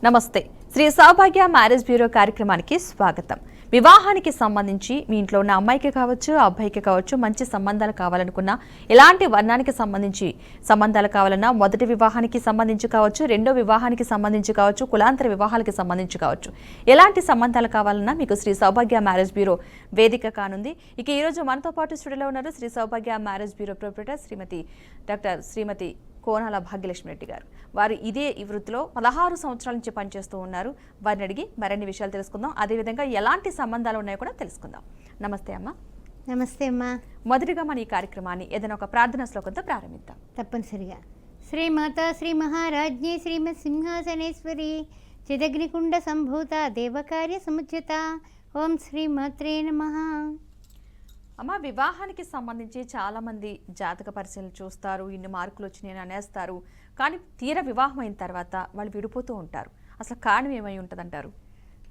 నమస్తే. శ్రీ సౌభాగ్య marriage bureau కార్యక్రమానికి స్వాగతం. వివాహానికి సంబంధించి మీ ఇంట్లో ఉన్న అమ్మాయికి కావచ్చు, అబ్బాయికి కావచ్చు మంచి సంబంధాలు కావాలనుకున్నా, ఎలాంటి వర్ణానికి సంబంధించి సంబంధాలు కావాలన్నా, మొదటి వివాహానికి సంబంధించి కావచ్చు, రెండో వివాహానికి సంబంధించి కావచ్చు, కులాంతర వివాహాలకు సంబంధించి కావచ్చు, ఎలాంటి సంబంధాలు కావాలన్నా మీకు శ్రీ సౌభాగ్య మ్యారేజ్ బ్యూరో వేదిక కానుంది. ఇక ఈరోజు మనతో పాటు స్టూడియోలో ఉన్నారు శ్రీ సౌభాగ్య మ్యారేజ్ బ్యూరో ప్రొప్రైటర్ శ్రీమతి కోనాల భాగ్యలక్ష్మి రెడ్డి గారు. వారు ఇదే ఈ వృత్తిలో 16 సంవత్సరాల నుంచి పనిచేస్తూ ఉన్నారు. వారిని అడిగి మరిన్ని విషయాలు తెలుసుకుందాం. అదేవిధంగా ఎలాంటి సంబంధాలు ఉన్నాయో కూడా తెలుసుకుందాం. నమస్తే అమ్మా. నమస్తే అమ్మా. మొదటిగా మన ఈ కార్యక్రమాన్ని ఏదైనా ఒక ప్రార్థనా శ్లోకంతో ప్రారంభిద్దాం. తప్పనిసరిగా. శ్రీమాత శ్రీ మహారాజ్ఞి శ్రీమత్ సింహాసనేశ్వరి చిదగ్నికుండ సంభూత దేవకార్య సముచిత ఓం శ్రీమాత్రే నమః. అమ్మ, వివాహానికి సంబంధించి చాలామంది జాతక పరిశీలన చూస్తారు, ఇన్ని మార్కులు వచ్చినాయని అనేస్తారు. కానీ తీర వివాహం అయిన తర్వాత వాళ్ళు విడిపోతూ ఉంటారు. అసలు కారణం ఏమై ఉంటుందంటారు?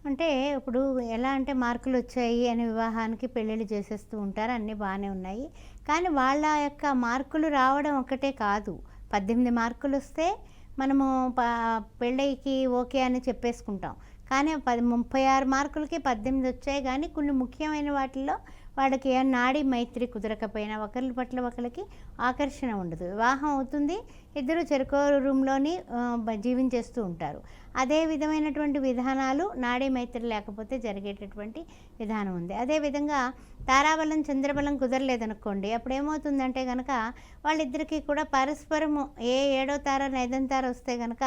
అంటే ఇప్పుడు ఎలా అంటే మార్కులు వచ్చాయి అని వివాహానికి పెళ్ళిళ్ళు చేసేస్తూ ఉంటారు, అన్నీ బాగానే ఉన్నాయి. కానీ వాళ్ళ యొక్క మార్కులు రావడం ఒకటే కాదు. 18 మార్కులు వస్తే మనము పెళ్ళికి ఓకే అని చెప్పేసుకుంటాం. కానీ 36 మార్కులకి 18 వచ్చాయి. కానీ కొన్ని ముఖ్యమైన వాటిల్లో వాడికి నాడీ మైత్రి కుదరకపోయినా ఒకరి పట్ల ఒకరికి ఆకర్షణ ఉండదు. వివాహం అవుతుంది, ఇద్దరు చెరుకో రూమ్లోని జీవించేస్తూ ఉంటారు. అదే విధమైనటువంటి విధానాలు నాడీ మైత్రి లేకపోతే జరిగేటటువంటి విధానం ఉంది. అదేవిధంగా తారాబలం చంద్రబలం కుదరలేదనుకోండి, అప్పుడు ఏమవుతుందంటే కనుక వాళ్ళిద్దరికీ కూడా పరస్పరము 7వ తార 5వ తార వస్తే కనుక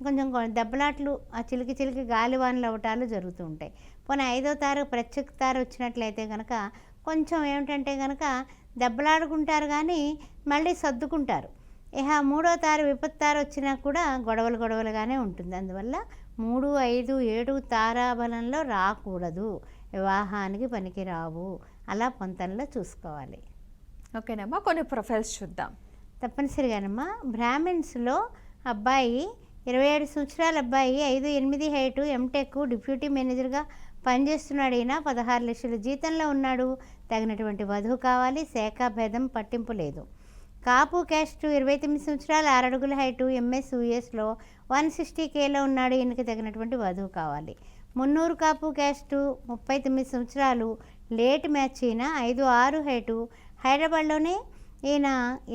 కొంచెం దెబ్బలాట్లు, ఆ చిలికి చిలికి గాలివానలు అవటాలు జరుగుతూ ఉంటాయి. పోనీ 5వ తార ప్రత్యేక తార వచ్చినట్లయితే కనుక కొంచెం ఏమిటంటే కనుక దెబ్బలాడుకుంటారు, కానీ మళ్ళీ సర్దుకుంటారు. ఇక 3వ తార విపత్తార వచ్చినా కూడా గొడవలుగానే ఉంటుంది. అందువల్ల 3, 5, 7 తారాబలంలో రాకూడదు, వివాహానికి పనికి రావు. అలా పొంతనలో చూసుకోవాలి. ఓకేనమ్మా, కొన్ని ప్రొఫైల్స్ చూద్దాం. తప్పనిసరిగానమ్మా. బ్రాహ్మిన్స్లో అబ్బాయి 27 సంవత్సరాల అబ్బాయి, 5'8" హైటు, ఎంటెక్, డిప్యూటీ మేనేజర్గా పనిచేస్తున్నాడు. ఈయన 16 లక్షల జీతంలో ఉన్నాడు. తగినటువంటి వధువు కావాలి. శాఖ భేదం పట్టింపు లేదు. కాపు క్యాస్ట్ 29 సంవత్సరాలు, 6 అడుగుల హైటు, ఎంఎస్ యూఎస్లో 160Kలో ఉన్నాడు. ఈయనకి తగినటువంటి వధువు కావాలి. మున్నూరు కాపు క్యాస్టు 39 సంవత్సరాలు, లేట్ మ్యాచ్. ఈయన 5'6" హైటు, హైదరాబాద్లోనే ఈయన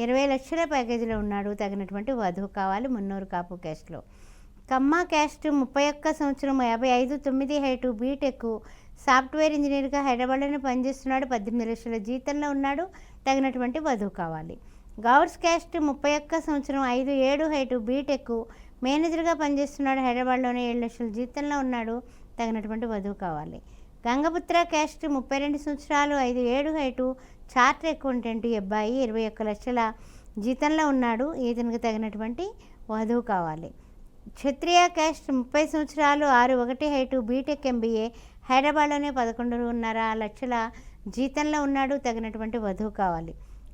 20 లక్షల ప్యాకేజీలో ఉన్నాడు. తగినటువంటి వధువు కావాలి. మున్నూరు కాపు క్యాస్ట్లో. కమ్మ క్యాస్ట్ 31 సంవత్సరం, 55'9" హైటు, బీటెక్, సాఫ్ట్వేర్ ఇంజనీర్గా హైదరాబాద్లోనే పనిచేస్తున్నాడు. 18 లక్షల జీతంలో ఉన్నాడు. తగినటువంటి వధువు కావాలి. గౌడ్స్ క్యాస్ట్ 31 సంవత్సరం, 5'7" హైటు, బీటెక్, మేనేజర్గా పనిచేస్తున్నాడు. హైదరాబాద్లోనే 7 లక్షల జీతంలో ఉన్నాడు. తగినటువంటి వధువు కావాలి. గంగపుత్ర క్యాస్ట్ 32 సంవత్సరాలు, 5'7" హైటు, చార్టర్ అకౌంటెంట్ అబ్బాయి, 21 లక్షల జీతంలో ఉన్నాడు. ఇతనికి తగినటువంటి వధువు కావాలి. క్షత్రియ క్యాస్ట్ 30 సంవత్సరాలు, 6'1" హైటు, బీటెక్, ఎంబీఏ, హైదరాబాద్లోనే 11.5 లక్షల జీతంలో ఉన్నాడు. తగినటువంటి వధువు కావాలి.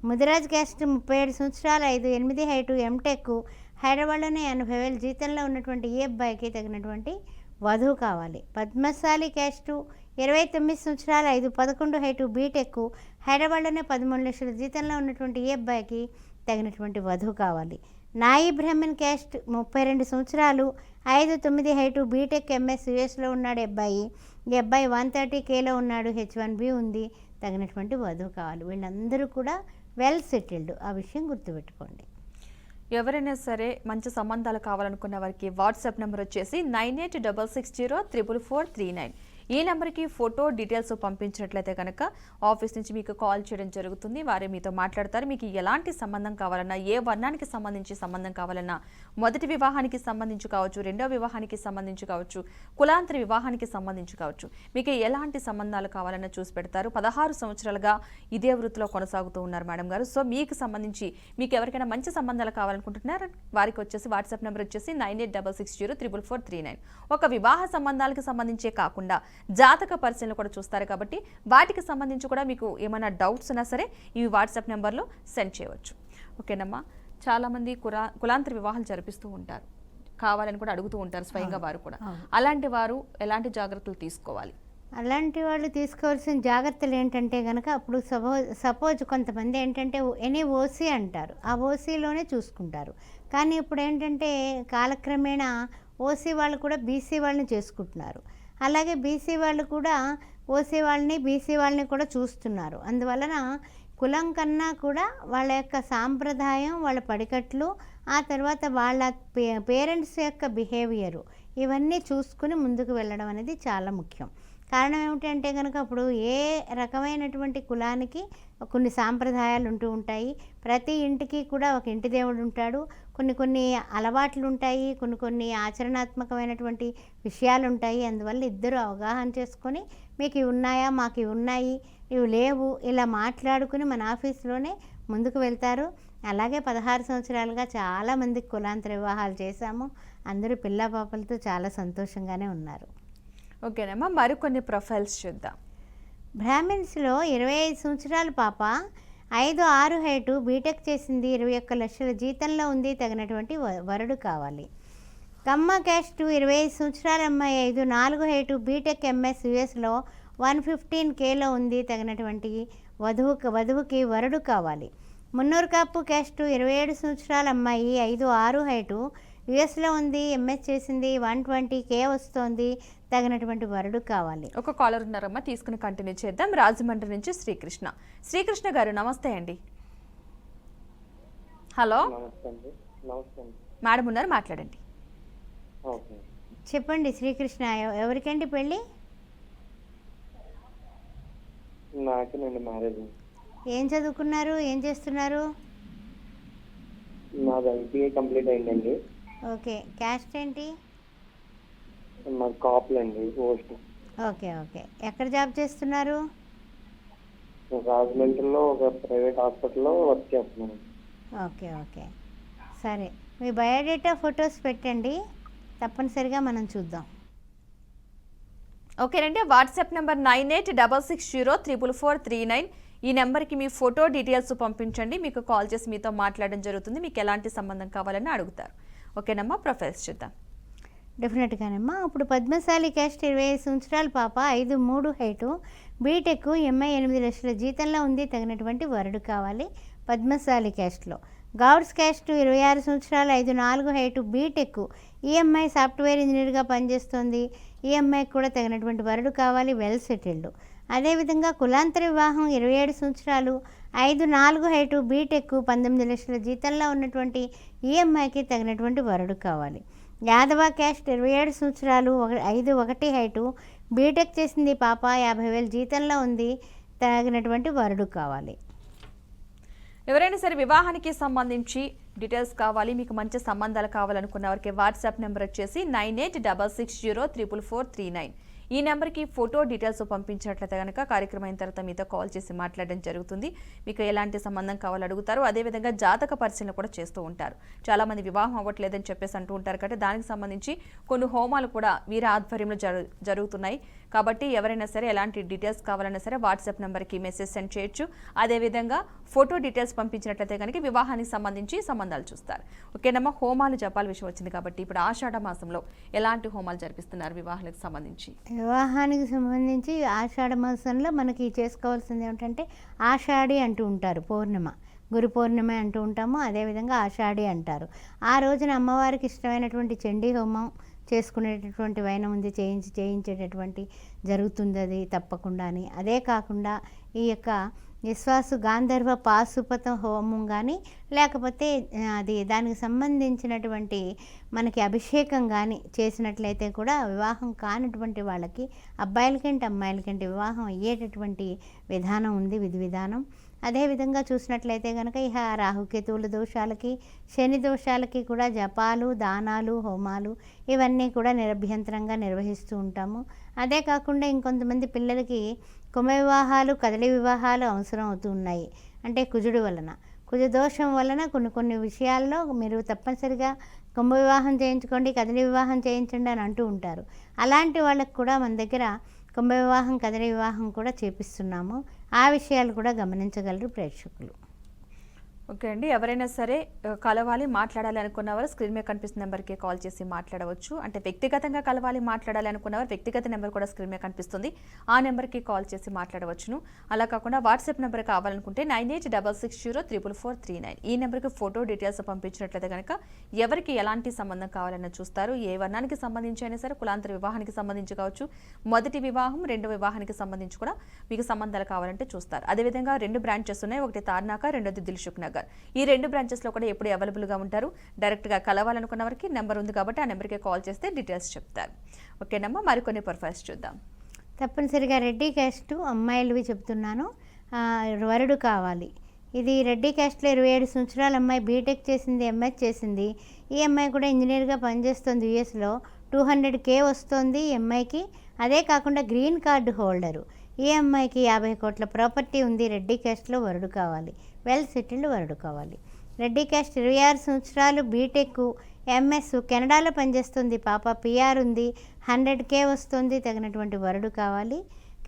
ముదిరాజ్ క్యాస్ట్ 37 సంవత్సరాలు, 5'8" హైటు, ఎంటెక్, హైదరాబాద్లోనే 80,000 జీతంలో ఉన్నటువంటి ఈ అబ్బాయికి తగినటువంటి వధువు కావాలి. పద్మశాలి క్యాస్టు 29 సంవత్సరాలు, 5'11" హైటు, బీటెక్, హైదరాబాద్లోనే 13 లక్షల జీతంలో ఉన్నటువంటి ఈ అబ్బాయికి తగినటువంటి వధువు కావాలి. నాయి బ్రాహ్మణ్ క్యాస్ట్ 32 సంవత్సరాలు, 5'9" హైటు, బీటెక్, ఎంఎస్ యూఎస్లో ఉన్నాడు అబ్బాయి. ఈ అబ్బాయి 130Kలో ఉన్నాడు. H1B ఉంది. తగినటువంటి వధువు కావాలి. వీళ్ళందరూ కూడా వెల్ సెటిల్డ్. ఆ విషయం గుర్తుపెట్టుకోండి. ఎవరైనా సరే మంచి సంబంధాలు కావాలనుకున్న వారికి వాట్సాప్ నెంబర్ వచ్చేసి 9866044439. ఈ నెంబర్కి ఫోటో డీటెయిల్స్ పంపించినట్లయితే కనుక ఆఫీస్ నుంచి మీకు కాల్ చేయడం జరుగుతుంది. వారే మీతో మాట్లాడతారు. మీకు ఎలాంటి సంబంధం కావాలన్నా, ఏ వర్ణానికి సంబంధించి సంబంధం కావాలన్నా, మొదటి వివాహానికి సంబంధించి కావచ్చు, రెండో వివాహానికి సంబంధించి కావచ్చు, కులాంతర వివాహానికి సంబంధించి కావచ్చు, మీకు ఎలాంటి సంబంధాలు కావాలన్నా చూసి పెడతారు. 16 సంవత్సరాలుగా ఇదే వృత్తిలో కొనసాగుతూ ఉన్నారు మేడం గారు. సో మీకు సంబంధించి మీకు ఎవరికైనా మంచి సంబంధాలు కావాలనుకుంటున్నారా, వారికి వచ్చేసి వాట్సాప్ నెంబర్ వచ్చేసి 9866044439. ఒక వివాహ సంబంధాలకు సంబంధించే కాకుండా జాతక పరిశీలన కూడా చూస్తారు. కాబట్టి వాటికి సంబంధించి కూడా మీకు ఏమైనా డౌట్స్ ఉన్నా సరే ఈ వాట్సాప్ నెంబర్లో సెండ్ చేయవచ్చు. ఓకేనమ్మా. చాలామంది కులాంతర వివాహాలు జరిపిస్తూ ఉంటారు, కావాలని కూడా అడుగుతూ ఉంటారు స్వయంగా వారు కూడా. అలాంటి వారు ఎలాంటి జాగ్రత్తలు తీసుకోవాలి? అలాంటి వాళ్ళు తీసుకోవాల్సిన జాగ్రత్తలు ఏంటంటే కనుక, అప్పుడు సపోజ్ కొంతమంది ఏంటంటే ఓసీ అంటారు, ఆ ఓసీలోనే చూసుకుంటారు. కానీ ఇప్పుడు ఏంటంటే కాలక్రమేణా ఓసీ వాళ్ళు కూడా బీసీ వాళ్ళని చేసుకుంటున్నారు. అలాగే బీసీ వాళ్ళు కూడా ఓసీ వాళ్ళని బీసీ వాళ్ళని కూడా చూస్తున్నారు. అందువలన కులం కన్నా కూడా వాళ్ళ యొక్క సాంప్రదాయం, వాళ్ళ పడికట్లు, ఆ తర్వాత వాళ్ళ పేరెంట్స్ యొక్క బిహేవియరు, ఇవన్నీ చూసుకుని ముందుకు వెళ్ళడం అనేది చాలా ముఖ్యం. కారణం ఏమిటంటే కనుక అప్పుడు ఏ రకమైనటువంటి కులానికి కొన్ని సాంప్రదాయాలు ఉంటూ ఉంటాయి. ప్రతి ఇంటికి కూడా ఒక ఇంటి దేవుడు ఉంటాడు. కొన్ని అలవాట్లు ఉంటాయి, కొన్ని ఆచరణాత్మకమైనటువంటి విషయాలు ఉంటాయి. అందువల్ల ఇద్దరు అవగాహన చేసుకొని మీకు ఇవి ఉన్నాయా, మాకు ఇవి ఉన్నాయి, ఇవి లేవు, ఇలా మాట్లాడుకుని మన ఆఫీస్లోనే ముందుకు వెళ్తారు. అలాగే 16 సంవత్సరాలుగా చాలామందికి కులాంతర వివాహాలు చేశాము. అందరూ పిల్లా పాపలతో చాలా సంతోషంగానే ఉన్నారు. ఓకేనమ్మా, మరికొన్ని ప్రొఫైల్స్ చూద్దాం. బ్రాహ్మిన్స్లో 25 సంవత్సరాల పాప, 5'6" హైటు, బీటెక్ చేసింది, 21 లక్షల జీతంలో ఉంది, తగినటువంటి వరుడు కావాలి. కమ్మ క్యాస్ట్ 25 సంవత్సరాల అమ్మాయి, 5'4" హైటు, బీటెక్ ఎంఎస్ యుఎస్లో 115Kలో ఉంది, తగినటువంటి వధువుకి వరుడు కావాలి. మున్నూరు కాపు క్యాస్ట్ 27 సంవత్సరాల అమ్మాయి, 5'6" హైటు, యుఎస్లో ఉంది, ఎంఎస్ చేసింది, 120K వస్తోంది, తగినటువంటి వరుడు కావాలి. ఒక కాలర్ ఉన్నారమ్మా, తీసుకుని కంటిన్యూ చేద్దాం. రాజమండ్రి నుంచి శ్రీకృష్ణ గారు, నమస్తే అండి. హలో మేడం ఉన్నారు, మాట్లాడండి. చెప్పండి శ్రీకృష్ణ, ఎవరికండి పెళ్ళి? నాకేనండి మ్యారేజ్. ఏం చదువుకున్నారు, ఏం చేస్తున్నారు? నాది ఐటీఐ కంప్లీట్ అయిందండి. ఓకే, క్యాస్ట్ ఏంటి? మాది కాపులండి, పోస్ట్. ఓకే, ఎక్కడ జాబ్ చేస్తున్నారు? రాజమండ్రిలో ఒక ప్రైవేట్ హాస్పిటల్లో వర్క్ చేస్తున్నాను. ఓకే, సరే, మీ బయోడేటా ఫొటోస్ పెట్టండి, తప్పనిసరిగా మనం చూద్దాం. ఓకేనండి, వాట్సాప్ నెంబర్ 9866044439. ఈ నెంబర్కి మీ ఫోటో డీటెయిల్స్ పంపించండి. మీకు కాల్ చేసి మీతో మాట్లాడడం జరుగుతుంది. మీకు ఎలాంటి సంబంధం కావాలని అడుగుతారు. ఓకేనమ్మా, ప్రొఫైల్స్ చూద్దాం. డెఫినెట్గానమ్మా. ఇప్పుడు పద్మశాలి క్యాస్ట్ 25 సంవత్సరాల పాప, 5'3" హైటు, బీటెక్ ఎంఐ, 8 లక్షల జీతంలో ఉంది, తగినటువంటి వరుడు కావాలి. పద్మశాలి క్యాస్ట్లో గౌడ్స్ క్యాస్ట్ 26 సంవత్సరాలు, 5'4" హైటు, బీటెక్, ఈఎంఐ సాఫ్ట్వేర్ ఇంజనీర్గా పనిచేస్తోంది, ఈఎంఐకి కూడా తగినటువంటి వరుడు కావాలి, వెల్ సెటిల్డ్. అదేవిధంగా కులాంతర వివాహం, 27 సంవత్సరాలు, 5'4" హైటు, బీటెక్, 19 లక్షల జీతంలో ఉన్నటువంటి ఈఎంఐకి తగినటువంటి వరుడు కావాలి. యాదవ క్యాస్ట్ 27 సంవత్సరాలు, 5'1" హైటు, బీటెక్ చేసింది పాప, 50,000 జీతంలో ఉంది, తగినటువంటి వరుడు కావాలి. ఎవరైనా సరే వివాహానికి సంబంధించి డీటెయిల్స్ కావాలి, మీకు మంచి సంబంధాలు కావాలనుకున్న వారికి వాట్సాప్ నెంబర్ వచ్చేసి 9866044439. ఈ నెంబర్కి ఫోటో డీటెయిల్స్ పంపించినట్లయితే కనుక కార్యక్రమం అయిన తర్వాత మీతో కాల్ చేసి మాట్లాడడం జరుగుతుంది. మీకు ఎలాంటి సంబంధం కావాలో అడుగుతారు. అదేవిధంగా జాతక పరిశీలన కూడా చేస్తూ ఉంటారు. చాలామంది వివాహం అవ్వట్లేదని చెప్పేసి అంటూ ఉంటారు కాబట్టి దానికి సంబంధించి కొన్ని హోమాలు కూడా వీరి ఆధ్వర్యంలో జరుగుతున్నాయి. కాబట్టి ఎవరైనా సరే ఎలాంటి డీటెయిల్స్ కావాలన్నా సరే వాట్సాప్ నెంబర్కి మెసేజ్ సెండ్ చేయొచ్చు. అదేవిధంగా ఫోటో డీటెయిల్స్ పంపించినట్లయితే కనుక వివాహానికి సంబంధించి సంబంధాలు చూస్తారు. ఓకేనమ్మా, హోమాలు జపాల విషయం వచ్చింది కాబట్టి ఇప్పుడు ఆషాఢ మాసంలో ఎలాంటి హోమాలు జరిపిస్తున్నారు వివాహానికి సంబంధించి? వివాహానికి సంబంధించి ఆషాఢ మాసంలో మనకి చేసుకోవాల్సింది ఏమిటంటే ఆషాఢి అంటూ ఉంటారు, పౌర్ణిమ, గురు పౌర్ణిమ అంటూ ఉంటాము. అదేవిధంగా ఆషాఢి అంటారు. ఆ రోజున అమ్మవారికి ఇష్టమైనటువంటి చండీ హోమం చేసుకునేటటువంటి వైనం ఉంది, చేయించేటటువంటి జరుగుతుంది, అది తప్పకుండా. అదే కాకుండా ఈ యొక్క విశ్వాసు గాంధర్వ పాశుపతం హోమం కానీ లేకపోతే అది దానికి సంబంధించినటువంటి మనకి అభిషేకం కానీ చేసినట్లయితే కూడా వివాహం కానటువంటి వాళ్ళకి, అబ్బాయిలకంటే అమ్మాయిలకంటే వివాహం అయ్యేటటువంటి విధానం ఉంది, విధి విధానం. అదేవిధంగా చూసినట్లయితే కనుక ఇక రాహుకేతువుల దోషాలకి, శని దోషాలకి కూడా జపాలు, దానాలు, హోమాలు ఇవన్నీ కూడా నిరభ్యంతరంగా నిర్వహిస్తూ ఉంటాము. అదే కాకుండా ఇంకొంతమంది పిల్లలకి కుమ వివాహాలు, కదలి వివాహాలు అవసరం అవుతూ ఉన్నాయి. అంటే కుజుడు వలన, కుజ దోషం వలన కొన్ని విషయాల్లో మీరు తప్పనిసరిగా కుంభ వివాహం చేయించుకోండి, కదలి వివాహం చేయించండి అని అంటూ ఉంటారు. అలాంటి వాళ్ళకు కూడా మన దగ్గర కుంభ వివాహం, కదలి వివాహం కూడా చేపిస్తున్నాము. ఆ విషయాలు కూడా గమనించగలరు ప్రేక్షకులు. ఓకే అండి, ఎవరైనా సరే కలవాలి మాట్లాడాలి అనుకున్నవారు స్క్రీన్ మీద కనిపిస్తున్న నెంబర్కి కాల్ చేసి మాట్లాడవచ్చు. అంటే వ్యక్తిగతంగా కలవాలి మాట్లాడాలి అనుకున్నవారు వ్యక్తిగత నెంబర్ కూడా స్క్రీన్ మీద కనిపిస్తుంది, ఆ నెంబర్కి కాల్ చేసి మాట్లాడవచ్చును. అలా కాకుండా వాట్సాప్ నెంబర్ కావాలనుకుంటే 9866044439 ఈ నెంబర్కి ఫోటో డీటెయిల్స్ పంపించినట్లయితే కనుక ఎవరికి ఎలాంటి సంబంధం కావాలన్న చూస్తారు. ఏ వర్ణానికి సంబంధించి అయినా సరే, కులాంతర వివాహానికి సంబంధించి కావచ్చు, మొదటి వివాహం రెండో వివాహానికి సంబంధించి కూడా మీకు సంబంధాలు కావాలంటే చూస్తారు. అదేవిధంగా 2 బ్రాంచెస్ ఉన్నాయి, ఒకటి తార్నాక, రెండోది దిల్సుఖ్ నగర్. ఈ 2 బ్రాంచెస్లో కూడా ఎప్పుడు అవైలబుల్గా ఉంటారు. డైరెక్ట్గా కలవాలనుకున్న వారికి నెంబర్ ఉంది కాబట్టి ఆ నెంబర్కి కాల్ చేస్తే డీటెయిల్స్ చెప్తారు. ఓకేనమ్మా, మరికొన్ని ప్రొఫైల్స్ చూద్దాం. తప్పనిసరిగా రెడ్డి క్యాస్ట్ అమ్మాయిలవి చెప్తున్నాను. వరుడు కావాలి. ఇది రెడ్డి క్యాస్ట్లో 27 సంవత్సరాల అమ్మాయి, బీటెక్ చేసింది, ఎంఎస్ చేసింది. ఈ అమ్మాయి కూడా ఇంజనీర్గా పనిచేస్తుంది యూఎస్లో. 200K వస్తుంది ఈ అమ్మాయికి. అదే కాకుండా గ్రీన్ కార్డు హోల్డరు. ఈ అమ్మాయికి 50 కోట్ల ప్రాపర్టీ ఉంది. రెడ్డి క్యాస్ట్లో వరుడు కావాలి. వెల్ సెటిల్డ్ వరుడు కావాలి. రెడ్డి క్యాస్ట్ 26 సంవత్సరాలు, బీటెక్, ఎంఎస్, కెనడాలో పనిచేస్తుంది పాప. పిఆర్ ఉంది. 100K వస్తుంది. తగినటువంటి వరుడు కావాలి.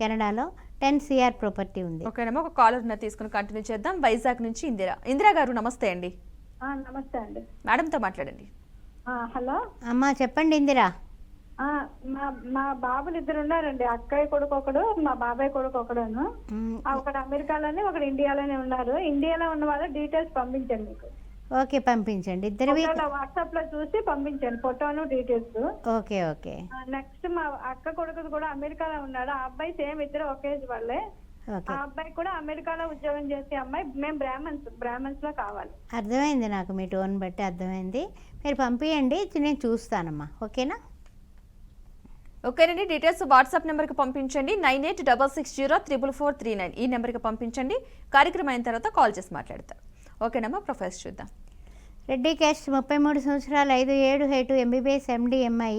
కెనడాలో 10 CR ప్రాపర్టీ ఉంది. ఓకేనమ్మా, ఒక కాలర్ తీసుకుని కంటిన్యూ చేద్దాం. వైజాగ్ నుంచి ఇందిరా గారు, నమస్తే అండి. నమస్తే అండి. మేడంతో మాట్లాడండి. హలో అమ్మా చెప్పండి ఇందిరా. మా బాబులు 2 ఉన్నారండి. అక్కయ్య కొడుకు ఒకడు, మా బాబాయ్ కొడుకు ఒకడును. ఒకడు అమెరికాలోనే, ఒకడు ఇండియాలోనే ఉన్నారు. ఇండియాలో ఉన్న వాళ్ళ డీటెయిల్స్ పంపించండి మీకు. ఓకే పంపించండి. ఇద్దరివి వాట్సాప్ లో చూసి పంపించండి, ఫోటోను డీటెయిల్స్. Okay okay. నెక్స్ట్ మా అక్క కొడుకు కూడా అమెరికాలో ఉన్నాడు. ఆ అబ్బాయి సేమ్, ఇద్దరు ఒకే ఏజ్ వాళ్ళే. ఆ అబ్బాయి కూడా అమెరికాలో ఉద్యోగం చేసే అమ్మాయి. మేము బ్రాహ్మణ్స్ లో కావాలి. అర్థమైంది, నాకు మీ టోన్ బట్టి అర్థమైంది. మీరు పంపించండి, నేను చూస్తానమ్మా. ఓకేనా? ఓకేనండి, డీటెయిల్స్ వాట్సాప్ నెంబర్కి పంపించండి. 9866044439 ఈ నెంబర్కి పంపించండి. కార్యక్రమం అయిన తర్వాత కాల్ చేసి మాట్లాడతారు. ఓకేనమ్మా, ప్రొఫైల్స్ చూద్దాం. రెడ్డి క్యాస్ట్ 33 సంవత్సరాలు, 5'7" హైటు, ఎంబీబీఎస్, ఎండి, ఎంఐ.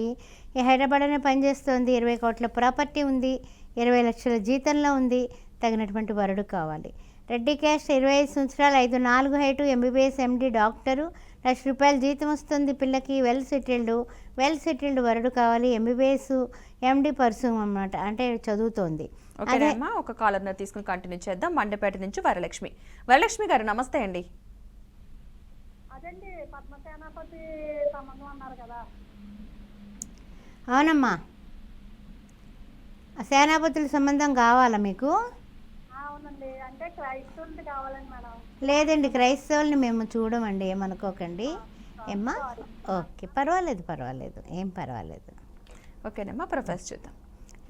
హైదరాబాద్లోనే పనిచేస్తోంది. 20 కోట్ల ప్రాపర్టీ ఉంది. 20 లక్షల జీతంలో ఉంది. తగినటువంటి వరుడు కావాలి. రెడ్డి క్యాస్ట్ 25 సంవత్సరాలు, 5'4" హైటు, ఎంబీబీఎస్, ఎండి, డాక్టరు. ₹1,00,000 జీతం వస్తుంది పిల్లకి. వెల్ సెటిల్డ్ వరుడు కావాలి. ఎంబీబీఎస్, ఎండి పర్సూమ్ అన్నమాట, అంటే చదువుతోంది. ఓకేనమ్మా, ఒక కాలర్ తీసుకుని కంటిన్యూ చేద్దాం. మండపేట నుంచి వరలక్ష్మి గారు, నమస్తే అండి. అదండి, పద్మసేనాపతి సంబంధం అన్నారు కదా. అవునమ్మా, సేనాపతుల సంబంధం కావాలా మీకు? అవునండి, అంటే క్రైస్తవులది కావాలండి మేడం. లేదండి, క్రైస్తవుల్ని మేము చూడమండి, ఏమనుకోకండి. ఏమ్మా? ఓకే, పర్వాలేదు, ఏం పర్వాలేదు. ఓకేనమ్మా, ప్రొఫైల్స్ చూద్దాం.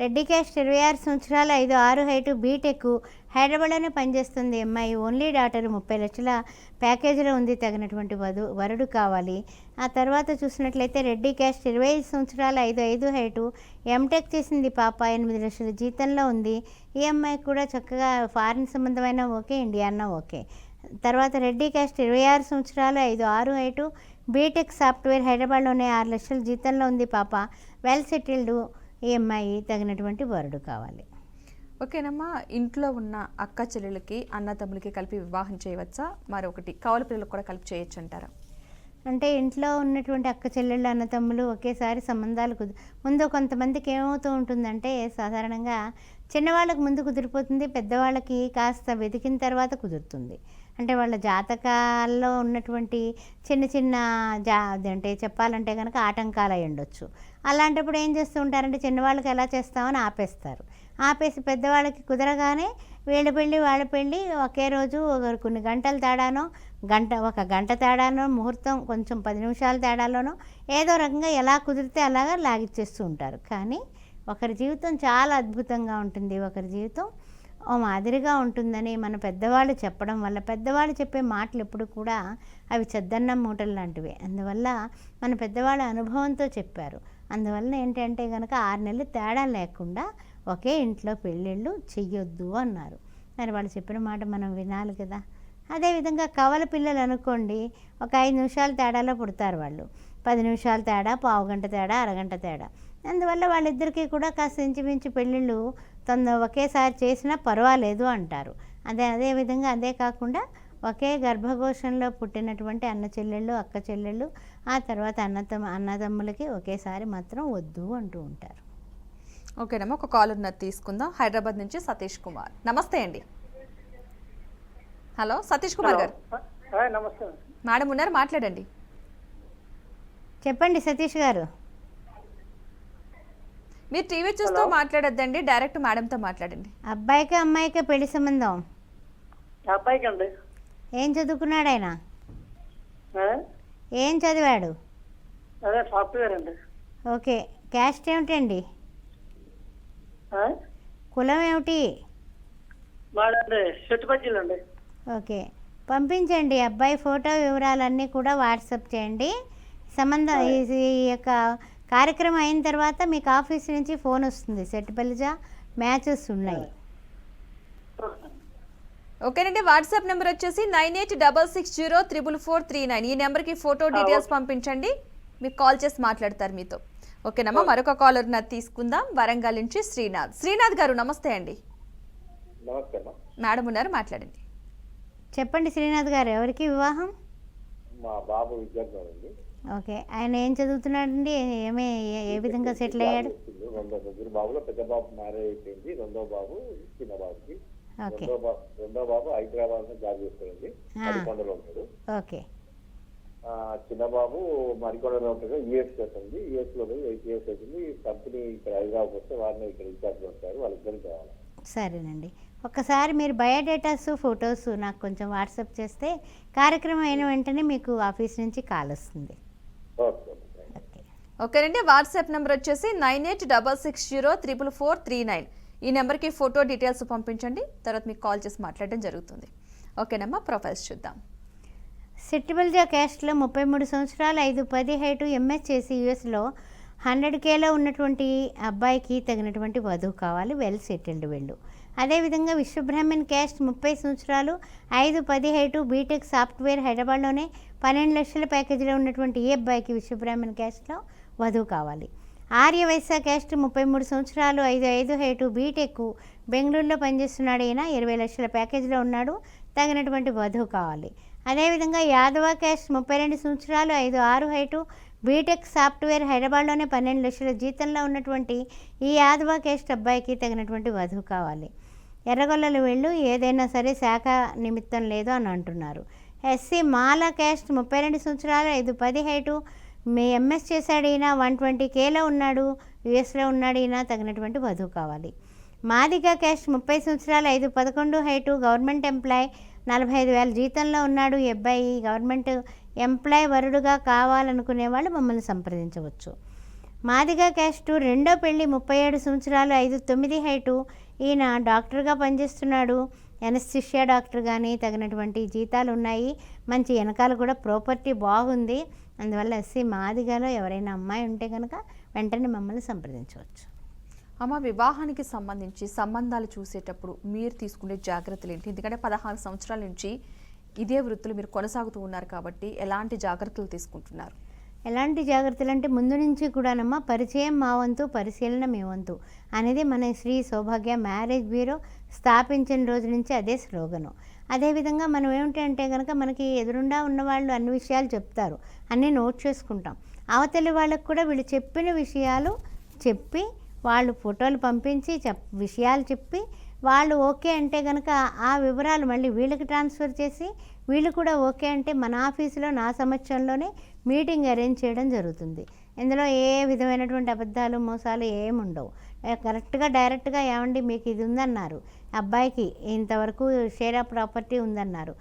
రెడ్డి క్యాస్ట్ 26 సంవత్సరాలు, 5'6" హైటు, బీటెక్, హైదరాబాద్లోనే పనిచేస్తుంది అమ్మాయి. Only daughter. 30 లక్షల ప్యాకేజీలో ఉంది. తగినటువంటి వరుడు కావాలి. ఆ తర్వాత చూసినట్లయితే రెడ్డి క్యాస్ట్ 25 సంవత్సరాలు, 5'5" హైటు, ఎంటెక్ చేసింది పాప. 8 లక్షల జీతంలో ఉంది. ఈ అమ్మాయికి కూడా చక్కగా ఫారిన్ సంబంధమైన ఓకే, ఇండియా అన్న ఓకే. తర్వాత రెడ్డి క్యాస్ట్ 26 సంవత్సరాలు, 5'6" హైటు, బీటెక్ సాఫ్ట్వేర్, హైదరాబాద్లోనే 6 లక్షల జీతంలో ఉంది పాప. వెల్ సెటిల్డ్ ఈ అమ్మాయి. తగినటువంటి వరుడు కావాలి. ఓకేనమ్మా, ఇంట్లో ఉన్న అక్క చెల్లెలకి, అన్నతమ్ములకి కలిపి వివాహం చేయవచ్చా? మరొకటి కవల పిల్లలకు కూడా కలిపి చేయొచ్చు అంటారా? అంటే ఇంట్లో ఉన్నటువంటి అక్క చెల్లెళ్ళు, అన్నతమ్ములు ఒకేసారి సంబంధాలు ముందు కొంతమందికి ఏమవుతూ ఉంటుందంటే, సాధారణంగా చిన్నవాళ్ళకి ముందు కుదిరిపోతుంది, పెద్దవాళ్ళకి కాస్త వెతికిన తర్వాత కుదురుతుంది. అంటే వాళ్ళ జాతకాల్లో ఉన్నటువంటి చిన్న అంటే చెప్పాలంటే కనుక ఆటంకాలు అయి ఉండొచ్చు. అలాంటప్పుడు ఏం చేస్తూ ఉంటారంటే, చిన్నవాళ్ళకి ఎలా చేస్తామని ఆపేస్తారు. ఆపేసి పెద్దవాళ్ళకి కుదరగానే వీళ్ళ పెళ్ళి వాళ్ళ పెళ్ళి ఒకే రోజు, కొన్ని గంటల తేడానో, ఒక గంట తేడానో, ముహూర్తం కొంచెం 10 నిమిషాల తేడాలోనో, ఏదో రకంగా ఎలా కుదిరితే అలాగా లాగిచ్చేస్తూ ఉంటారు. కానీ ఒకరి జీవితం చాలా అద్భుతంగా ఉంటుంది, ఒకరి జీవితం ఓ మాదిరిగా ఉంటుందని మన పెద్దవాళ్ళు చెప్పడం వల్ల, పెద్దవాళ్ళు చెప్పే మాటలు ఎప్పుడు కూడా అవి చెద్దన్నం మూటలు లాంటివి. అందువల్ల మన పెద్దవాళ్ళ అనుభవంతో చెప్పారు. అందువల్ల ఏంటంటే కనుక 6 నెలలు తేడా లేకుండా ఒకే ఇంట్లో పెళ్ళిళ్ళు చెయ్యొద్దు అన్నారు. మరి వాళ్ళు చెప్పిన మాట మనం వినాలి కదా. అదేవిధంగా కవల పిల్లలు అనుకోండి, ఒక 5 నిమిషాల తేడాలో పుడతారు వాళ్ళు. 10 నిమిషాల తేడా, పావు గంట తేడా, అరగంట తేడా. అందువల్ల వాళ్ళిద్దరికీ కూడా కాస్త ఇంచుమించు పెళ్ళిళ్ళు ఒకేసారి చేసినా పర్వాలేదు అంటారు. అదేవిధంగా అదే కాకుండా ఒకే గర్భకోశంలో పుట్టినటువంటి అన్న చెల్లెళ్ళు, అక్క చెల్లెళ్ళు, ఆ తర్వాత అన్నదమ్ములకి ఒకేసారి మాత్రం వద్దు అంటూ ఉంటారు. ఓకేనమ్మా, ఒక కాలర్ తీసుకుందాం. హైదరాబాద్ నుంచి సతీష్ కుమార్, నమస్తే అండి. హలో సతీష్ కుమార్ గారు. నమస్తే. మేడం ఉన్నారు, మాట్లాడండి. చెప్పండి సతీష్ గారు. మీరు టీవీ చూస్తూ మాట్లాడొద్దండి, డైరెక్ట్ మేడంతో మాట్లాడండి. అబ్బాయికి అమ్మాయికి పెళ్లి సంబంధం. అబ్బాయికి అండి. ఏం చదువుకున్నాడు ఆయన? ఏం చదివాడు? అదే సాఫ్ట్వేర్ అండి. ఓకే. క్యాస్ట్ ఏమిటండి? కులం ఏమిటి? మాదండి చెట్టుపల్లి అండి. ఓకే, పంపించండి. అబ్బాయి ఫోటో వివరాలన్నీ కూడా వాట్సాప్ చేయండి. సంబంధం ఈ యొక్క కార్యక్రమం అయిన తర్వాత మీకు ఆఫీస్ నుంచి ఫోన్ వస్తుంది. సెట్టిపల్లిజా మ్యాచెస్ ఉన్నాయి. ఓకేనండి. వాట్సాప్ నెంబర్ వచ్చేసి 9866044439. ఈ నెంబర్కి ఫోటో డీటెయిల్స్ పంపించండి, మీకు కాల్ చేసి మాట్లాడతారు మీతో. ఓకేనమ్మా. మరొక కాలర్ తీసుకుందాం. వరంగల్ నుంచి శ్రీనాథ్. శ్రీనాథ్ గారు నమస్తే అండి. నమస్తే. మేడం ఉన్నారు, మాట్లాడండి. చెప్పండి శ్రీనాథ్ గారు. ఎవరికి వివాహం? మా బాబు విద్యార్థి అండి. ఓకే. ఆయన ఏం చదువుతున్నాడండి? ఏ విధంగా సెటిల్ అయ్యాడు? ముగ్గురు బాబులో పెద్ద బాబు మ్యారేజ్ అయిపోయింది. రెండో బాబు చిన్న బాబుకి. ఓకే. రెండో బాబు హైదరాబాద్ లో జాబ్ చేస్తాడండి, మరికొండలో ఉంటాడు. ఓకే. చిన్న బాబు మరికొండలో ఉంటాడు, యూఎస్ చేస్తుంది. యూఎస్ లో 8 years అవుతుంది. కంపెనీ ఇక్కడ హైదరాబాద్ వస్తే వారిని ఇక్కడ ఇన్ఛార్జ్ ఉంటారు. వాళ్ళిద్దరు కావాలి. సరేనండి. ఒక్కసారి మీరు బయోడేటాస్ ఫొటోస్ నాకు కొంచెం వాట్సాప్ చేస్తే కార్యక్రమం అయిన వెంటనే మీకు ఆఫీస్ నుంచి కాల్ వస్తుంది. ఓకే. ఓకేనండి. వాట్సాప్ నెంబర్ వచ్చేసి 9866044439. ఈ నెంబర్కి ఫోటో డీటెయిల్స్ పంపించండి, తర్వాత మీకు కాల్ చేసి మాట్లాడడం జరుగుతుంది. ఓకేనమ్మా. ప్రొఫైల్స్ చూద్దాం. సెట్టిబల్జా క్యాస్ట్లో 33 సంవత్సరాలు, 5'10" హైటు, ఎంఎస్ చేసి యూఎస్లో 100Kలో ఉన్నటువంటి అబ్బాయికి తగినటువంటి వధువు కావాలి. వెల్ సెటిల్డ్ వెళ్ళు. అదేవిధంగా విశ్వబ్రాహ్మణ్ క్యాస్ట్ 30 సంవత్సరాలు, 5'10" హైటు, బీటెక్ సాఫ్ట్వేర్, హైదరాబాద్లోనే 12 లక్షల ప్యాకేజీలో ఉన్నటువంటి ఈ అబ్బాయికి విశ్వబ్రాహ్మణ్ క్యాస్ట్లో వధువు కావాలి. ఆర్యవైశ్య క్యాస్ట్ 33 సంవత్సరాలు, 5'5" హైటు, బీటెక్, బెంగళూరులో పనిచేస్తున్నాడు. ఈయన 20 లక్షల ప్యాకేజీలో ఉన్నాడు. తగినటువంటి వధువు కావాలి. అదేవిధంగా యాదవ క్యాస్ట్ 32 సంవత్సరాలు, 5'6" హైటు, బీటెక్ సాఫ్ట్వేర్, హైదరాబాద్లోనే 12 లక్షల జీతంలో ఉన్నటువంటి ఈ యాదవ క్యాస్ట్ అబ్బాయికి తగినటువంటి వధువు కావాలి. ఎర్రగొల్లలు వెళ్ళు, ఏదైనా సరే శాఖ నిమిత్తం లేదు అని అంటున్నారు. ఎస్సీ మాల క్యాస్ట్ 32 సంవత్సరాలు, 5'10" హైటు, మీ ఎంఎస్ చేశాడు. ఈయన 120Kలో ఉన్నాడు, యుఎస్లో ఉన్నాడు. ఈయన తగినటువంటి వధువు కావాలి. మాదిగ క్యాస్ట్ 30 సంవత్సరాలు, 5'11" హైటు, గవర్నమెంట్ ఎంప్లాయ్, 45,000 జీతంలో ఉన్నాడు. ఈ అబ్బాయి గవర్నమెంట్ ఎంప్లాయ్ వరుడుగా కావాలనుకునే వాళ్ళు మమ్మల్ని సంప్రదించవచ్చు. మాదిగ క్యాస్టు రెండో పెళ్లి, 37 సంవత్సరాలు, 5'9" హైటు, ఈయన డాక్టర్గా పనిచేస్తున్నాడు. Anaesthesia doctor. కానీ తగినటువంటి జీతాలు ఉన్నాయి. మంచి వెనకాల కూడా ప్రాపర్టీ బాగుంది. అందువల్ల ఎస్సీ మాదిగలో ఎవరైనా అమ్మాయి ఉంటే కనుక వెంటనే మమ్మల్ని సంప్రదించవచ్చు. అమ్మ, వివాహానికి సంబంధించి సంబంధాలు చూసేటప్పుడు మీరు తీసుకునే జాగ్రత్తలు ఏంటి? ఎందుకంటే 16 సంవత్సరాల నుంచి ఇదే వృత్తులు మీరు కొనసాగుతూ ఉన్నారు కాబట్టి ఎలాంటి జాగ్రత్తలు తీసుకుంటున్నారు? ఎలాంటి జాగ్రత్తలు అంటే ముందు నుంచి కూడానమ్మా పరిచయం మా వంతు, పరిశీలన మీ వంతు అనేది మన శ్రీ సౌభాగ్య మ్యారేజ్ బ్యూరో స్థాపించిన రోజు నుంచి అదే స్లోగను. అదేవిధంగా మనం ఏమిటంటే కనుక మనకి ఎదురుండా ఉన్నవాళ్ళు అన్ని విషయాలు చెప్తారు, అన్నీ నోట్ చేసుకుంటాం. అవతలి వాళ్ళకు కూడా వీళ్ళు చెప్పిన విషయాలు చెప్పి, వాళ్ళు ఫోటోలు పంపించి విషయాలు చెప్పి, వాళ్ళు ఓకే అంటే కనుక ఆ వివరాలు మళ్ళీ వీళ్ళకి ట్రాన్స్ఫర్ చేసి, వీళ్ళు కూడా ఓకే అంటే మన ఆఫీసులో నా సమక్షంలోనే మీటింగ్ అరేంజ్ చేయడం జరుగుతుంది. ఇందులో ఏ విధమైనటువంటి అబద్ధాలు, మోసాలు ఏముండవు. కరెక్ట్గా డైరెక్ట్గా ఏమండి మీకు ఇది ఉందన్నారు, అబ్బాయికి ఇంతవరకు షేర్ ఆఫ్ ప్రాపర్టీ ఉందన్నారు,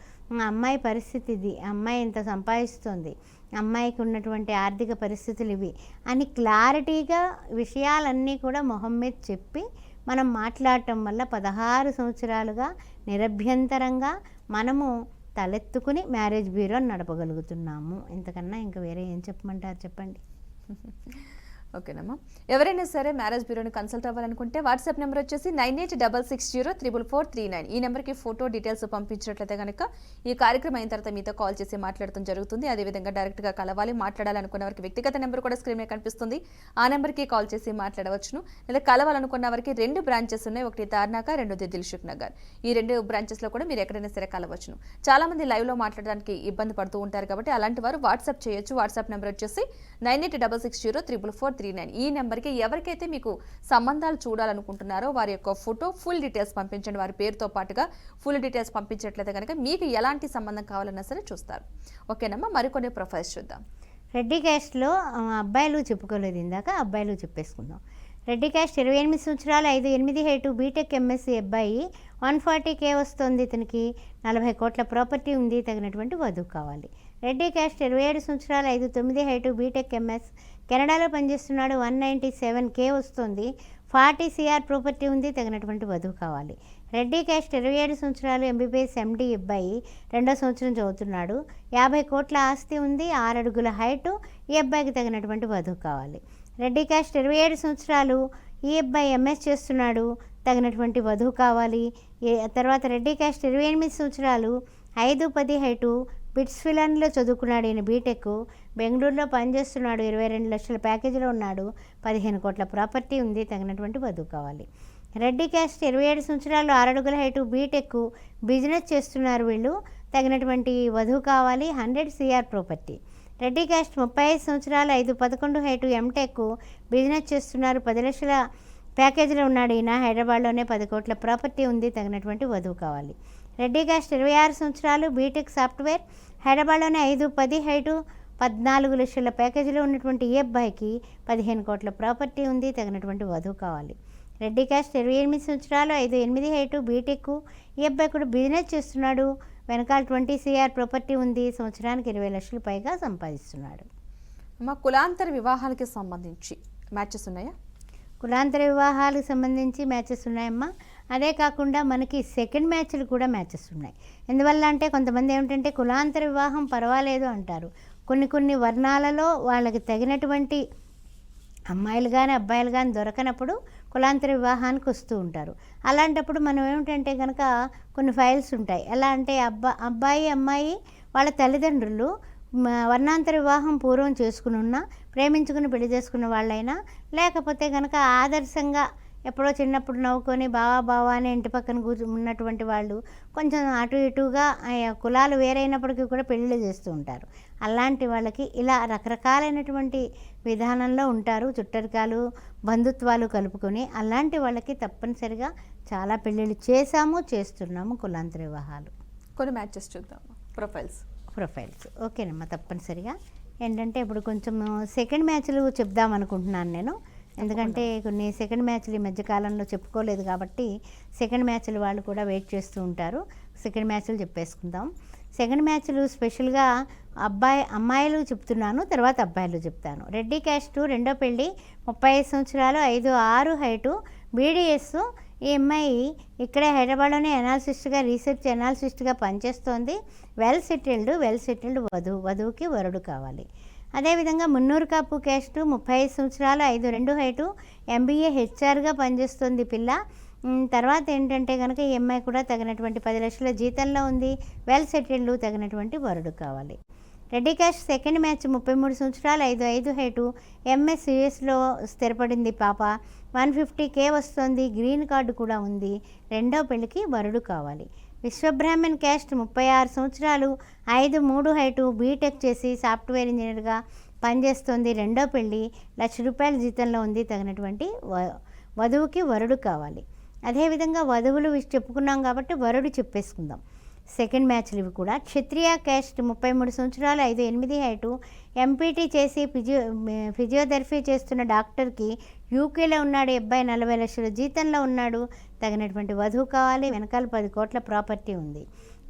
అమ్మాయి పరిస్థితి ఇది, అమ్మాయి ఇంత సంపాదిస్తుంది, అమ్మాయికి ఉన్నటువంటి ఆర్థిక పరిస్థితులు ఇవి అని క్లారిటీగా విషయాలన్నీ కూడా మొహం మీద చెప్పి మనం మాట్లాడటం వల్ల 16 సంవత్సరాలుగా నిరభ్యంతరంగా మనము తలెత్తుకుని మ్యారేజ్ బ్యూరో నడపగలుగుతున్నాము. ఇంతకన్నా ఇంకా వేరే ఏం చెప్పమంటారు చెప్పండి. ఓకేనమ్మా. ఎవరైనా సరే మ్యారేజ్ బ్యూరోని కన్సల్ట్ అవ్వాలనుకుంటే వాట్సాప్ నెంబర్ వచ్చేసి 9866044439. ఈ నెంబర్కి ఫోటో డీటెయిల్స్ పంపించినట్లయితే కనుక ఈ కార్యక్రమం అయిన తర్వాత మీతో కాల్ చేసి మాట్లాడటం జరుగుతుంది. అదేవిధంగా డైరెక్ట్గా కలవాలి, మాట్లాడాలనుకున్న వారికి వ్యక్తిగత నెంబర్ కూడా స్క్రీన్ మీద కనిపిస్తుంది. ఆ నెంబర్కి కాల్ చేసి మాట్లాడవచ్చును. లేదా కలవాలనుకున్న వారికి 2 బ్రాంచెస్ ఉన్నాయి. ఒకటి తార్నాక, 2 దిల్సుఖ్ నగర్. ఈ 2 బ్రాంచెస్లో కూడా మీరు ఎక్కడైనా సరే కలవచ్చును. చాలా మంది లైవ్లో మాట్లాడడానికి ఇబ్బంది పడుతూ ఉంటారు కాబట్టి అలాంటి వారు వాట్సాప్ చేయొచ్చు. వాట్సాప్ నెంబర్ వచ్చేసి 9866044439. 8439 ఈ నెంబర్కి ఎవరికైతే మీకు సంబంధాలు చూడాలనుకుంటున్నారో వారి యొక్క ఫోటో ఫుల్ డీటెయిల్స్ పంపించండి. వారి పేరుతో పాటుగా ఫుల్ డీటెయిల్స్ పంపించట్లయితే కనుక మీకు ఎలాంటి సంబంధం కావాలన్నా సరే చూస్తారు. ఓకేనమ్మా, మరికొన్ని ప్రొఫైల్స్ చూద్దాం. రెడ్డి క్యాస్ట్లో అబ్బాయిలు చెప్పుకోలేదు, ఇందాక అబ్బాయిలు చెప్పేసుకుందాం. రెడ్డి క్యాస్ట్ 28 సంవత్సరాలు 5'8" హైటు బీటెక్ ఎంఎస్సీ అబ్బాయి 140K వస్తుంది. ఇతనికి 40 కోట్ల ప్రాపర్టీ ఉంది. తగినటువంటి వధువు కావాలి. రెడ్డి క్యాస్ట్ 27 సంవత్సరాలు 5'9" హైటు బీటెక్ ఎంఎస్ కెనడాలో పనిచేస్తున్నాడు. 197K వస్తుంది. 40 CR ప్రాపర్టీ ఉంది. తగినటువంటి వధువు కావాలి. రెడ్డి క్యాస్ట్ 27 సంవత్సరాలు MBBS MD అబ్బాయి 2వ సంవత్సరం చదువుతున్నాడు. 50 కోట్ల ఆస్తి ఉంది. 6 అడుగుల హైటు. ఈ అబ్బాయికి తగినటువంటి వధువు కావాలి. రెడ్డి క్యాస్ట్ 27 సంవత్సరాలు ఈ అబ్బాయి MS చేస్తున్నాడు. తగినటువంటి వధువు కావాలి. తర్వాత రెడ్డి క్యాస్ట్ 28 సంవత్సరాలు 5'10" హైటు బిట్స్ఫిలన్లో చదువుకున్నాడు. ఈయన బీటెక్ బెంగళూరులో పనిచేస్తున్నాడు. 22 లక్షల ప్యాకేజీలో ఉన్నాడు. 15 కోట్ల ప్రాపర్టీ ఉంది. తగినటువంటి వధువు కావాలి. రెడ్డి క్యాస్ట్ 27 సంవత్సరాలు 6 అడుగుల హైటు బీటెక్ బిజినెస్ చేస్తున్నారు వీళ్ళు. తగినటువంటి వధువు కావాలి. 100 CR ప్రాపర్టీ. రెడ్డి క్యాస్ట్ 35 సంవత్సరాలు 5'11" హైటు ఎంటెక్ బిజినెస్ చేస్తున్నారు. 10 లక్షల ప్యాకేజీలో ఉన్నాడు. ఈయన హైదరాబాద్లోనే 10 కోట్ల ప్రాపర్టీ ఉంది. తగినటువంటి వధువు కావాలి. రెడ్డి క్యాస్ట్ 26 సంవత్సరాలు బీటెక్ సాఫ్ట్వేర్ హైదరాబాద్లోనే 5'10" హైటు 14 లక్షల ప్యాకేజీలో ఉన్నటువంటి ఈ అబ్బాయికి 15 కోట్ల ప్రాపర్టీ ఉంది. తగినటువంటి వధువు కావాలి. రెడ్డి క్యాస్ట్ 28 సంవత్సరాలు 5'8" హైటు బీటెక్ ఈ అబ్బాయి కూడా బిజినెస్ చేస్తున్నాడు. వెనకాల 20 CR ప్రాపర్టీ ఉంది. సంవత్సరానికి 20 లక్షలు పైగా సంపాదిస్తున్నాడు. మా కులాంతర వివాహాలకి సంబంధించి మ్యాచెస్ ఉన్నాయా? కులాంతర వివాహాలకు సంబంధించి మ్యాచెస్ ఉన్నాయమ్మా. అదే కాకుండా మనకి సెకండ్ మ్యాచ్లు కూడా మ్యాచెస్ ఉన్నాయి. ఎందువల్ల అంటే కొంతమంది ఏమిటంటే కులాంతర వివాహం పర్వాలేదు అంటారు. కొన్ని వర్ణాలలో వాళ్ళకి తగినటువంటి అమ్మాయిలు కానీ అబ్బాయిలు కానీ దొరకనప్పుడు కులాంతర వివాహానికి వస్తూ ఉంటారు. అలాంటప్పుడు మనం ఏమిటంటే కనుక కొన్ని ఫైల్స్ ఉంటాయి. ఎలా అంటే అబ్బాయి అమ్మాయి వాళ్ళ తల్లిదండ్రులు వర్ణాంతర వివాహం పూర్వం చేసుకుని ఉన్నా, ప్రేమించుకుని పెళ్లి చేసుకున్న వాళ్ళైనా, లేకపోతే కనుక ఆదర్శంగా ఎప్పుడో చిన్నప్పుడు నవ్వుకొని బావా అని ఇంటి పక్కన ఉన్నటువంటి వాళ్ళు కొంచెం అటు ఇటుగా కులాలు వేరైనప్పటికీ కూడా పెళ్ళిళ్ళు చేస్తూ ఉంటారు. అలాంటి వాళ్ళకి ఇలా రకరకాలైనటువంటి విధానంలో ఉంటారు. చుట్టరికాలు బంధుత్వాలు కలుపుకొని అలాంటి వాళ్ళకి తప్పనిసరిగా చాలా పెళ్ళిళ్ళు చేస్తున్నాము కులాంతర వివాహాలు. కొన్ని మ్యాచెస్ చూద్దాము. ప్రొఫైల్స్ ఓకేనమ్మా. తప్పనిసరిగా ఏంటంటే ఇప్పుడు కొంచెం సెకండ్ మ్యాచ్లు చెప్దాం అనుకుంటున్నాను నేను. ఎందుకంటే కొన్ని సెకండ్ మ్యాచ్లు ఈ మధ్యకాలంలో చెప్పుకోలేదు కాబట్టి సెకండ్ మ్యాచ్లు వాళ్ళు కూడా వెయిట్ చేస్తూ ఉంటారు. సెకండ్ మ్యాచ్లు చెప్పేసుకుందాం. సెకండ్ మ్యాచ్లు స్పెషల్గా అమ్మాయిలు చెప్తున్నాను, తర్వాత అబ్బాయిలు చెప్తాను. రెడ్డి క్యాస్ట్ రెండో పెళ్ళి 35 సంవత్సరాలు 5'6" హైటు BDS. ఈ అమ్మాయి ఇక్కడే హైదరాబాద్లోనే రీసెర్చ్ అనాలిసిస్ట్గా పనిచేస్తోంది. వెల్ సెటిల్డ్ వధువుకి వరుడు కావాలి. అదేవిధంగా మున్నూరు కాపు క్యాస్ట్ 35 సంవత్సరాలు 5'2" హైటు MBA HR పనిచేస్తుంది పిల్ల. తర్వాత ఏంటంటే కనుక ఈ అమ్మాయి కూడా తగినటువంటి 10 లక్షల జీతంలో ఉంది. వెల్ సెటిల్డ్, తగినటువంటి వరుడు కావాలి. రెడ్డి క్యాస్ట్ సెకండ్ మ్యాచ్ 33 సంవత్సరాలు 5'5" హైటు MS US స్థిరపడింది పాప. 150K వస్తుంది. గ్రీన్ కార్డు కూడా ఉంది. రెండో పెళ్ళికి వరుడు కావాలి. విశ్వబ్రాహ్మణ్ క్యాస్ట్ 36 సంవత్సరాలు 5'3" హైటు బీటెక్ చేసి సాఫ్ట్వేర్ ఇంజనీర్గా పనిచేస్తుంది. రెండో పెళ్ళి ₹1,00,000 జీతంలో ఉంది. తగినటువంటి వధువుకి వరుడు కావాలి. అదేవిధంగా వధువులు చెప్పుకున్నాం కాబట్టి వరుడు చెప్పేసుకుందాం. సెకండ్ మ్యాచ్లు ఇవి కూడా. క్షత్రియ క్యాస్ట్ 33 సంవత్సరాలు 5'8" హైటు MPT చేసి ఫిజియోథెరపీ చేస్తున్న డాక్టర్కి యూకేలో ఉన్నాడు. అబ్బాయి 40 లక్షల జీతంలో ఉన్నాడు. తగినటువంటి వధువు కావాలి. వెనకాల 10 కోట్ల ప్రాపర్టీ ఉంది.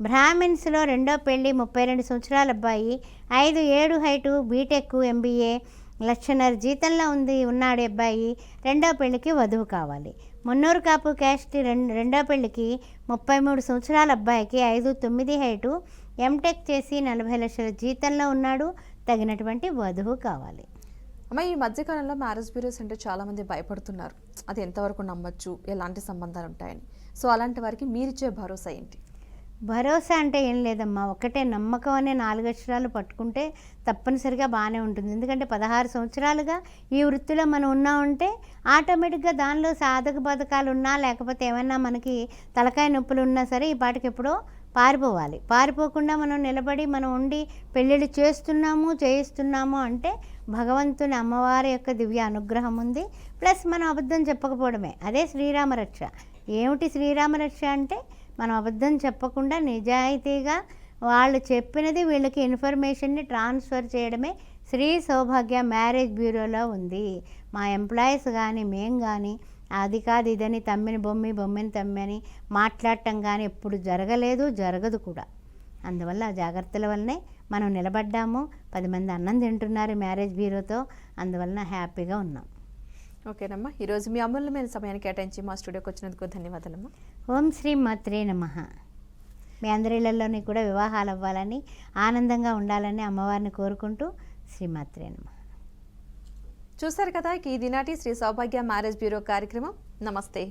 బ్రాహ్మిన్స్లో రెండో పెళ్ళి 32 సంవత్సరాల అబ్బాయి 5'7" హైటు బీటెక్ MBA ₹1,00,000 జీతంలో ఉన్నాడు అబ్బాయి. రెండో పెళ్ళికి వధువు కావాలి. మున్నూరు కాపు క్యాస్ట్ రెండో పెళ్ళికి 33 సంవత్సరాల అబ్బాయికి 5'9" హైటు ఎంటెక్ చేసి 40 లక్షల జీతంలో ఉన్నాడు. తగినటువంటి వధువు కావాలి. అమ్మ, ఈ మధ్యకాలంలో మ్యారేజ్ బ్యూరోస్ అంటే చాలామంది భయపడుతున్నారు. అది ఎంతవరకు నమ్మచ్చు, ఎలాంటి సంబంధాలు ఉంటాయని. సో అలాంటి వారికి మీరిచ్చే భరోసా ఏంటి? భరోసా అంటే ఏం లేదమ్మా, ఒకటే నమ్మకం అనే 4 అక్షరాలు పట్టుకుంటే తప్పనిసరిగా బాగానే ఉంటుంది. ఎందుకంటే 16 సంవత్సరాలుగా ఈ వృత్తిలో మనం ఉన్నామంటే ఆటోమేటిక్గా దానిలో సాధక బాధకాలు ఉన్నా లేకపోతే ఏమైనా మనకి తలకాయ నొప్పులు ఉన్నా సరే ఈ పాటికి ఎప్పుడో పారిపోవాలి. పారిపోకుండా మనం నిలబడి మనం ఉండి పెళ్ళిళ్ళు చేయిస్తున్నాము అంటే భగవంతుని అమ్మవారి యొక్క దివ్య అనుగ్రహం ఉంది. ప్లస్ మనం అబద్ధం చెప్పకపోవడమే, అదే శ్రీరామరక్ష. ఏమిటి శ్రీరామరక్ష అంటే మనం అబద్ధం చెప్పకుండా నిజాయితీగా వాళ్ళు చెప్పినది వీళ్ళకి ఇన్ఫర్మేషన్ని ట్రాన్స్ఫర్ చేయడమే శ్రీ సౌభాగ్య మ్యారేజ్ బ్యూరోలో ఉంది. మా ఎంప్లాయీస్ కానీ మేము కానీ అది కాదు ఇదని తమ్మిని బొమ్మిని తమ్మని మాట్లాడటం కానీ ఎప్పుడు జరగలేదు, జరగదు కూడా. అందువల్ల ఆ జాగ్రత్తల వల్లనే మనం నిలబడ్డాము. 10 మంది అన్నం తింటున్నారు మ్యారేజ్ బ్యూరోతో. అందువలన హ్యాపీగా ఉన్నాం. ఓకేనమ్మా, ఈరోజు మీ అమూల్యమైన సమయాన్ని కేటాయించి మా స్టూడియోకి వచ్చినందుకు ధన్యవాదాలమ్మా. ఓం శ్రీ మాత్రే నమః. మీ అందరిళ్లలోని కూడా వివాహాలు అవ్వాలని, ఆనందంగా ఉండాలని అమ్మవారిని కోరుకుంటూ శ్రీమాత్రే నమః. చూశారు కదా, ఈ దినాటి శ్రీ సౌభాగ్య మ్యారేజ్ బ్యూరో కార్యక్రమం. నమస్తే.